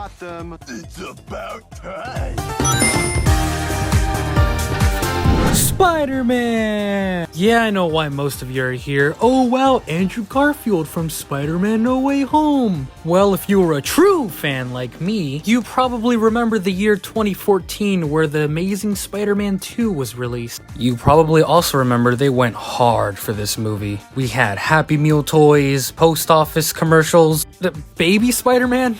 got them. It's about time. Spider-Man! Yeah, I know why most of you are here. Oh wow, Andrew Garfield from Spider-Man No Way Home! Well, if you were a true fan like me, you probably remember the year 2014 where The Amazing Spider-Man 2 was released. You probably also remember they went hard for this movie. We had Happy Meal toys, post office commercials, the baby Spider-Man.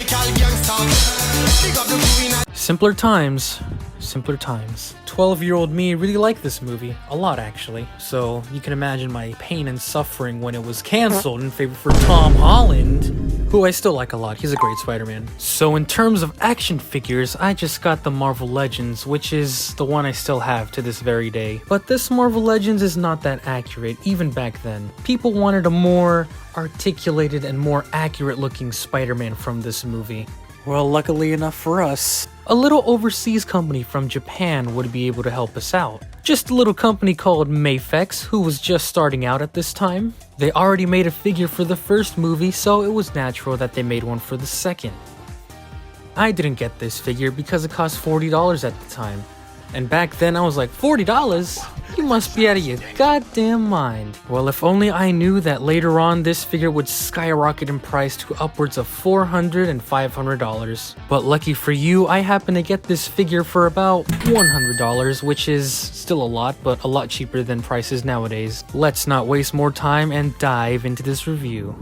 Simpler times. Simpler times. 12-year-old me really liked this movie. A lot, actually. So you can imagine my pain and suffering when it was cancelled in favor for Tom Holland, who I still like a lot. He's a great Spider-Man. So in terms of action figures, I just got the Marvel Legends, which is the one I still have to this very day. But this Marvel Legends is not that accurate, even back then. People wanted a more articulated and more accurate looking Spider-Man from this movie. Well, luckily enough for us, a little overseas company from Japan would be able to help us out. Just a little company called Mafex, who was just starting out at this time. They already made a figure for the first movie, so it was natural that they made one for the second. I didn't get this figure because it cost $40 at the time. And back then I was like, $40? You must be out of your goddamn mind. Well, if only I knew that later on this figure would skyrocket in price to upwards of $400 and $500. But lucky for you, I happened to get this figure for about $100, which is still a lot, but a lot cheaper than prices nowadays. Let's not waste more time and dive into this review.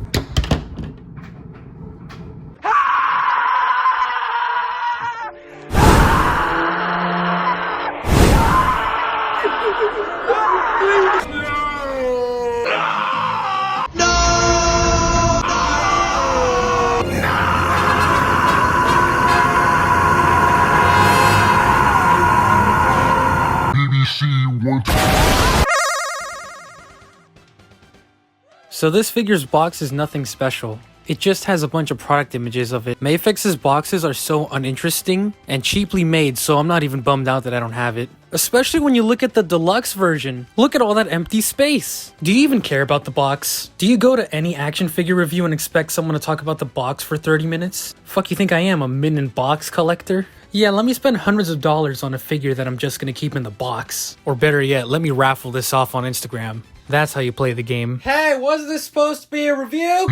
So this figure's box is nothing special. It just has a bunch of product images of it. Mafex's boxes are so uninteresting and cheaply made, so I'm not even bummed out that I don't have it. Especially when you look at the deluxe version. Look at all that empty space. Do you even care about the box? Do you go to any action figure review and expect someone to talk about the box for 30 minutes? Fuck you think I am, a min box collector? Yeah, let me spend hundreds of dollars on a figure that I'm just gonna keep in the box. Or better yet, let me raffle this off on Instagram. That's how you play the game. Hey, wasn't this supposed to be a review?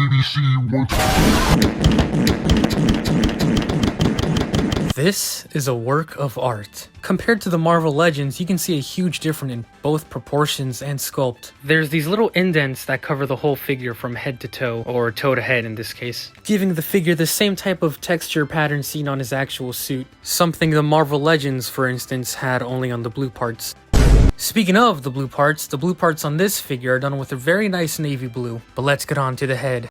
This is a work of art. Compared to the Marvel Legends, you can see a huge difference in both proportions and sculpt. There's these little indents that cover the whole figure from head to toe, or toe to head in this case, giving the figure the same type of texture pattern seen on his actual suit. Something the Marvel Legends, for instance, had only on the blue parts. Speaking of the blue parts on this figure are done with a very nice navy blue. But let's get on to the head.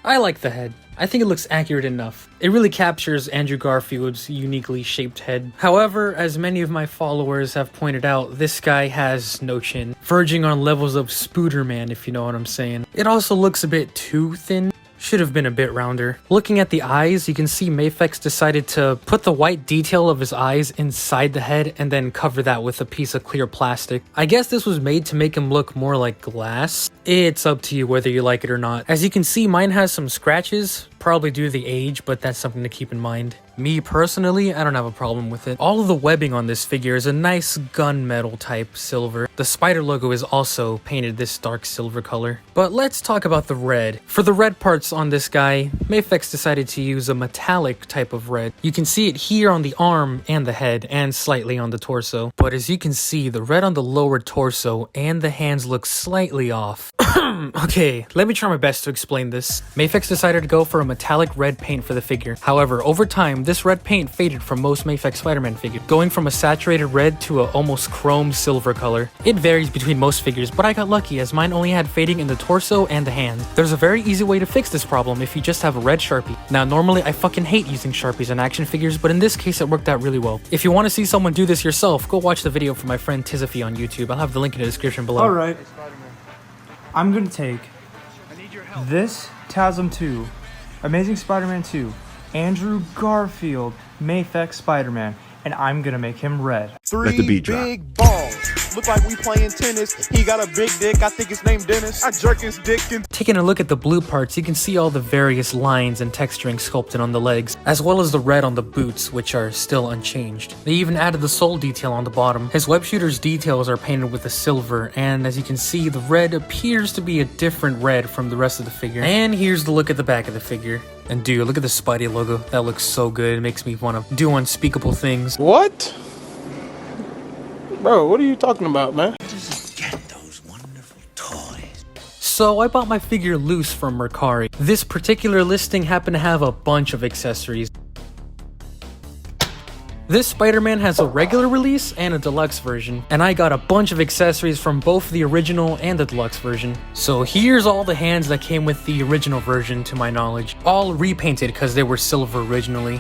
I like the head. I think it looks accurate enough. It really captures Andrew Garfield's uniquely shaped head. However, as many of my followers have pointed out, this guy has no chin, verging on levels of Spooderman, if you know what I'm saying. It also looks a bit too thin. Should have been a bit rounder. Looking at the eyes, you can see Mafex decided to put the white detail of his eyes inside the head and then cover that with a piece of clear plastic. I guess this was made to make him look more like glass. It's up to you whether you like it or not. As you can see, mine has some scratches, probably due to the age, but that's something to keep in mind. Me personally, I don't have a problem with it. All of the webbing on this figure is a nice gunmetal type silver. The spider logo is also painted this dark silver color. But let's talk about the red. For the red parts on this guy, Mafex decided to use a metallic type of red. You can see it here on the arm and the head, and slightly on the torso. But as you can see, the red on the lower torso and the hands look slightly off. Okay, let me try my best to explain this. Mafex decided to go for a metallic red paint for the figure. However, over time, this red paint faded from most Mafex Spider-Man figures, going from a saturated red to a almost chrome silver color. It varies between most figures, but I got lucky as mine only had fading in the torso and the hands. There's a very easy way to fix this problem if you just have a red Sharpie. Now, normally I fucking hate using Sharpies on action figures, but in this case it worked out really well. If you want to see someone do this yourself, go watch the video from my friend Tizzify on YouTube. I'll have the link in the description below. Alright, I'm gonna take this TASM 2, Amazing Spider-Man 2, Andrew Garfield, Mafex Spider-Man, and I'm gonna make him red. Let the beat drop. Big balls. Look like we playing tennis. He got a big dick. I think his name Dennis. I jerk his dick and Taking a look at the blue parts, you can see all the various lines and texturing sculpted on the legs, as well as the red on the boots, which are still unchanged. They even added the sole detail on the bottom. His web shooter's details are painted with a silver, and as you can see, the red appears to be a different red from the rest of the figure. And here's the look at the back of the figure. And dude, look at the Spidey logo. That looks so good. It makes me want to do unspeakable things. What? Bro, what are you talking about, man? So I bought my figure loose from Mercari. This particular listing happened to have a bunch of accessories. This Spider-Man has a regular release and a deluxe version, and I got a bunch of accessories from both the original and the deluxe version. So here's all the hands that came with the original version, to my knowledge, all repainted because they were silver originally.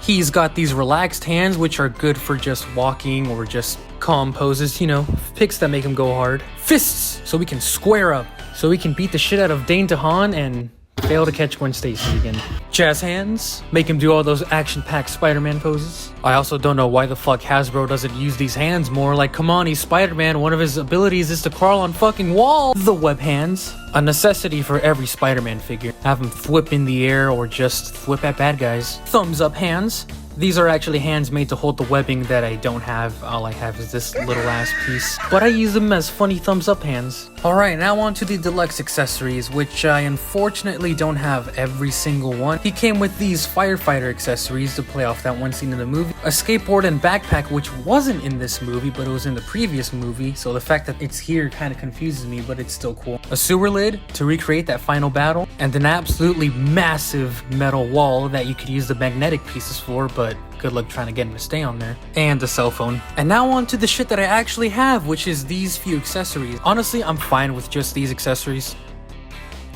He's got these relaxed hands, which are good for just walking or just calm poses, you know, picks that make him go hard. Fists, so we can square up, so we can beat the shit out of Dane DeHaan and fail to catch Gwen Stacy again. Jazz hands, make him do all those action-packed Spider-Man poses. I also don't know why the fuck Hasbro doesn't use these hands more. Like, come on, he's Spider-Man, one of his abilities is to crawl on fucking walls. The web hands, a necessity for every Spider-Man figure. Have him thwip in the air or just thwip at bad guys. Thumbs up hands. These are actually hands made to hold the webbing that I don't have. All I have is this little ass piece. But I use them as funny thumbs up hands. Alright, now on to the deluxe accessories, which I unfortunately don't have every single one. He came with these firefighter accessories to play off that one scene in the movie. A skateboard and backpack, which wasn't in this movie, but it was in the previous movie. So the fact that it's here kind of confuses me, but it's still cool. A sewer lid to recreate that final battle. And an absolutely massive metal wall that you could use the magnetic pieces for, but good luck trying to get him to stay on there. And a cell phone. And now on to the shit that I actually have, which is these few accessories. Honestly, I'm fine with just these accessories.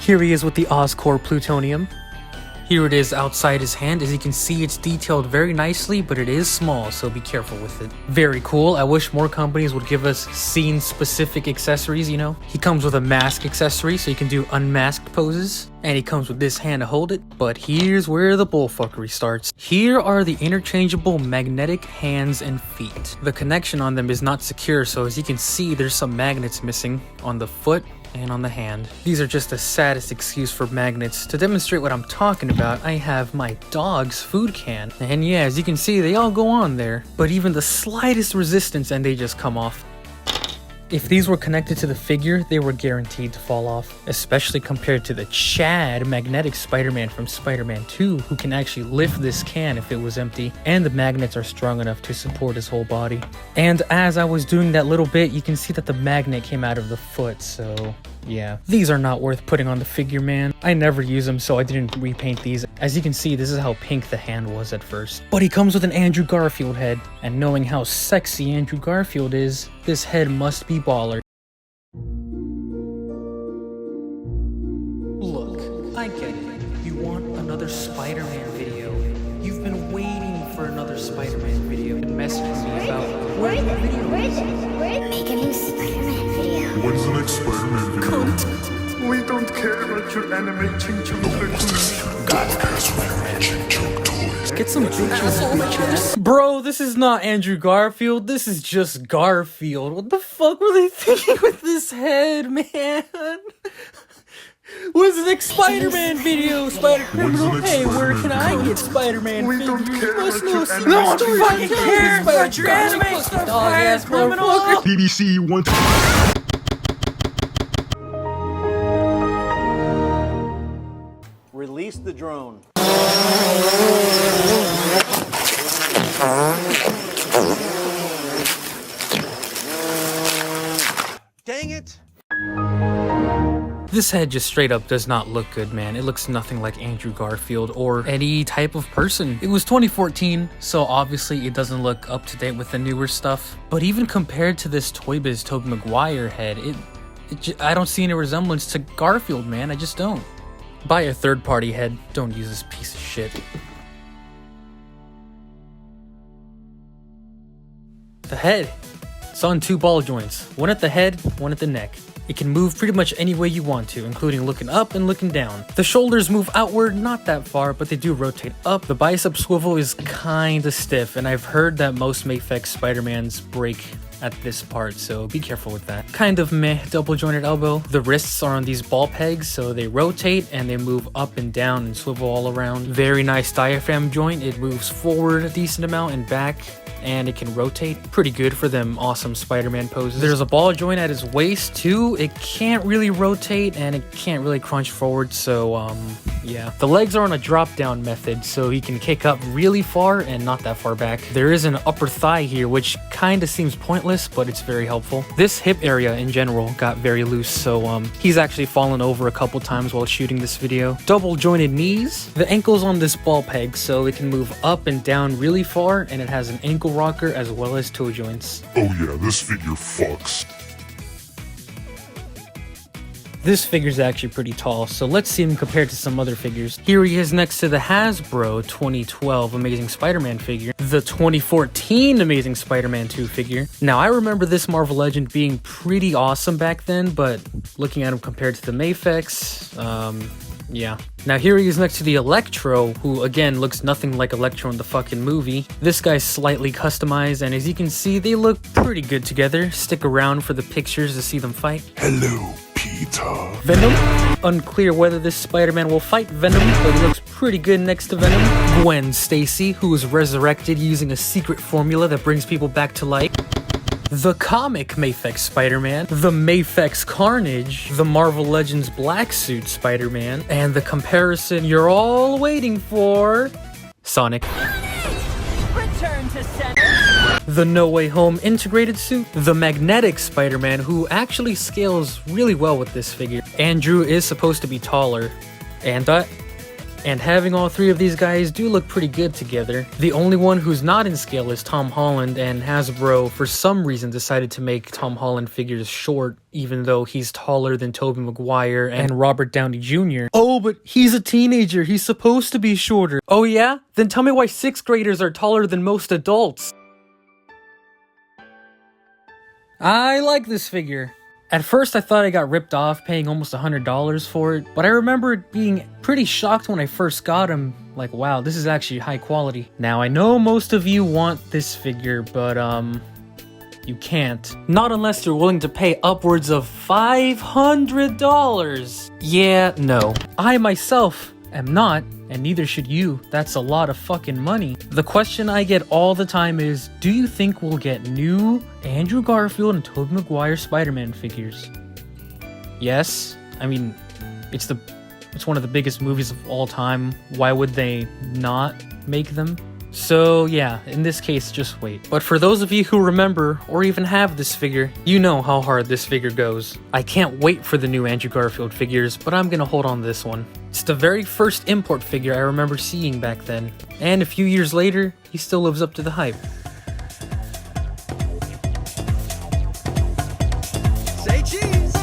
Here he is with the Oscorp plutonium. Here it is outside his hand. As you can see, it's detailed very nicely, but it is small, so be careful with it. Very cool. I wish more companies would give us scene-specific accessories, you know? He comes with a mask accessory, so you can do unmasked poses. And he comes with this hand to hold it. But here's where the bullfuckery starts. Here are the interchangeable magnetic hands and feet. The connection on them is not secure, so as you can see, there's some magnets missing on the foot and on the hand. These are just the saddest excuse for magnets. To demonstrate what I'm talking about, I have my dog's food can. And yeah, as you can see, they all go on there. But even the slightest resistance and they just come off. If these were connected to the figure, they were guaranteed to fall off, especially compared to the Chad magnetic Spider-Man from Spider-Man 2, who can actually lift this can if it was empty, and the magnets are strong enough to support his whole body. And as I was doing that little bit, you can see that the magnet came out of the foot, so yeah. These are not worth putting on the figure, man. I never use them, so I didn't repaint these. As you can see, this is how pink the hand was at first. But he comes with an Andrew Garfield head, and knowing how sexy Andrew Garfield is, this head must be baller. Look, I get it. You want another Spider-Man video. You've been waiting for another Spider-Man video and messaging me about where the video is. Make a new Spider-Man video. When's the next Spider-Man video? We don't care about your anime ching-chong cartoons. Get some pictures, bitch. Bro, this is not Andrew Garfield. This is just Garfield. What the fuck were they thinking with this head, man? When's the next Spider-Man video? Spider-Criminal? Hey, where can I get Spider-Man figures? don't care Must about know your some anime story. fucking cares about your anime stuff, dog-ass criminal. BBC wants. release the drone. Dang it! This head just straight up does not look good, man. It looks nothing like Andrew Garfield or any type of person. It was 2014, so obviously it doesn't look up to date with the newer stuff. But even compared to this Toy Biz Tobey Maguire head, I don't see any resemblance to Garfield, man. I just don't. Buy a third-party head. Don't use this piece of shit. The head. It's on two ball joints. One at the head, one at the neck. It can move pretty much any way you want to, including looking up and looking down. The shoulders move outward, not that far, but they do rotate up. The bicep swivel is kinda stiff, and I've heard that most Mafex Spider-Mans break at this part, so be careful with that. Kind of meh double jointed elbow. The wrists are on these ball pegs, so they rotate and they move up and down and swivel all around. Very nice diaphragm joint. It moves forward a decent amount and back, and it can rotate. Pretty good for them awesome Spider-Man poses. There's a ball joint at his waist too. It can't really rotate and it can't really crunch forward, so yeah. The legs are on a drop down method, so he can kick up really far and not that far back. There is an upper thigh here, which kinda seems pointless, but it's very helpful. This hip area in general got very loose, so he's actually fallen over a couple times while shooting this video. Double jointed knees. The ankle's on this ball peg, so it can move up and down really far, and it has an ankle rocker as well as toe joints. Oh yeah, this figure fucks. This figure's actually pretty tall, so let's see him compared to some other figures. Here he is next to the Hasbro 2012 Amazing Spider-Man figure, the 2014 Amazing Spider-Man 2 figure. Now, I remember this Marvel Legend being pretty awesome back then, but looking at him compared to the Mafex, yeah. Now here he is next to the Electro, who again looks nothing like Electro in the fucking movie. This guy's slightly customized, and as you can see, they look pretty good together. Stick around for the pictures to see them fight. Hello, Peter. Venom? Unclear whether this Spider-Man will fight Venom, but he looks pretty good next to Venom. Gwen Stacy, who was resurrected using a secret formula that brings people back to life. The comic Mafex Spider-Man, the Mafex Carnage, the Marvel Legends Black Suit Spider-Man, and the comparison you're all waiting for, Sonic. Return to center. The No Way Home integrated suit, the magnetic Spider-Man, who actually scales really well with this figure. Andrew is supposed to be taller, and having all three of these guys do look pretty good together. The only one who's not in scale is Tom Holland, and Hasbro for some reason decided to make Tom Holland figures short, even though he's taller than Tobey Maguire and Robert Downey Jr. Oh, but he's a teenager, he's supposed to be shorter. Oh yeah? Then tell me why 6th graders are taller than most adults. I like this figure. At first I thought I got ripped off paying almost $100 for it, but I remember being pretty shocked when I first got him. Like, wow, this is actually high quality. Now I know most of you want this figure, but you can't. Not unless you're willing to pay upwards of $500. Yeah, no. I myself am not, and neither should you. That's a lot of fucking money. The question I get all the time is, do you think we'll get new Andrew Garfield and Tobey Maguire Spider-Man figures? Yes. I mean, it's one of the biggest movies of all time. Why would they not make them? So yeah, in this case, just wait. But for those of you who remember, or even have this figure, you know how hard this figure goes. I can't wait for the new Andrew Garfield figures, but I'm gonna hold on to this one. It's the very first import figure I remember seeing back then. And a few years later, he still lives up to the hype. Say cheese.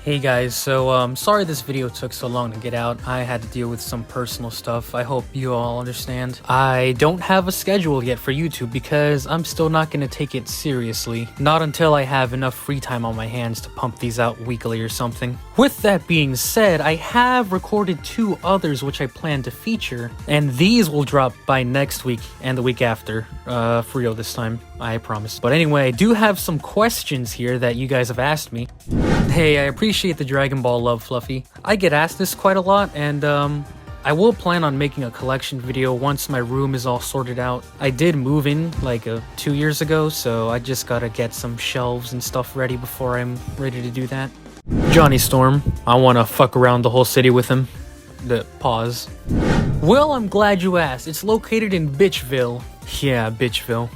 Hey guys, so sorry this video took so long to get out. I had to deal with some personal stuff. I hope you all understand. I don't have a schedule yet for YouTube because I'm still not going to take it seriously. Not until I have enough free time on my hands to pump these out weekly or something. With that being said, I have recorded 2 others which I plan to feature, and these will drop by next week and the week after. For real this time, I promise. But anyway, I do have some questions here that you guys have asked me. Hey, I appreciate the Dragon Ball love, Fluffy. I get asked this quite a lot, and I will plan on making a collection video once my room is all sorted out. I did move in like 2 years ago, so I just gotta get some shelves and stuff ready before I'm ready to do that. Johnny Storm, I wanna fuck around the whole city with him. Pause. Well, I'm glad you asked. It's located in Bitchville. Yeah, Bitchville.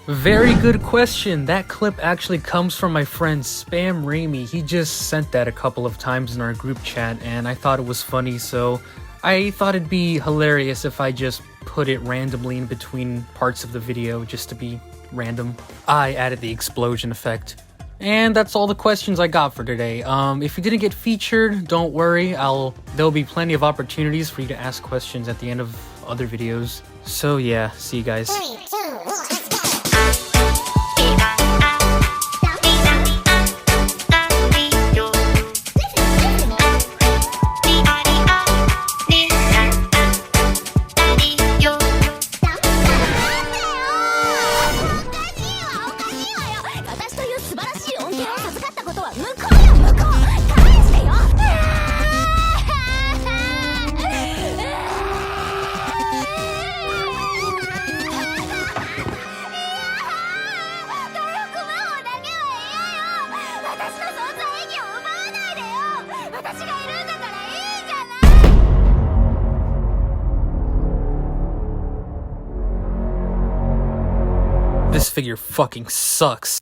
Very good question. That clip actually comes from my friend Spam Raimi. He just sent that a couple of times in our group chat and I thought it was funny, so I thought it'd be hilarious if I just put it randomly in between parts of the video just to be random. I added the explosion effect. And that's all the questions I got for today. If you didn't get featured, don't worry. There'll be plenty of opportunities for you to ask questions at the end of other videos. So yeah, see you guys. 3, 2, 1, let's go. This figure fucking sucks.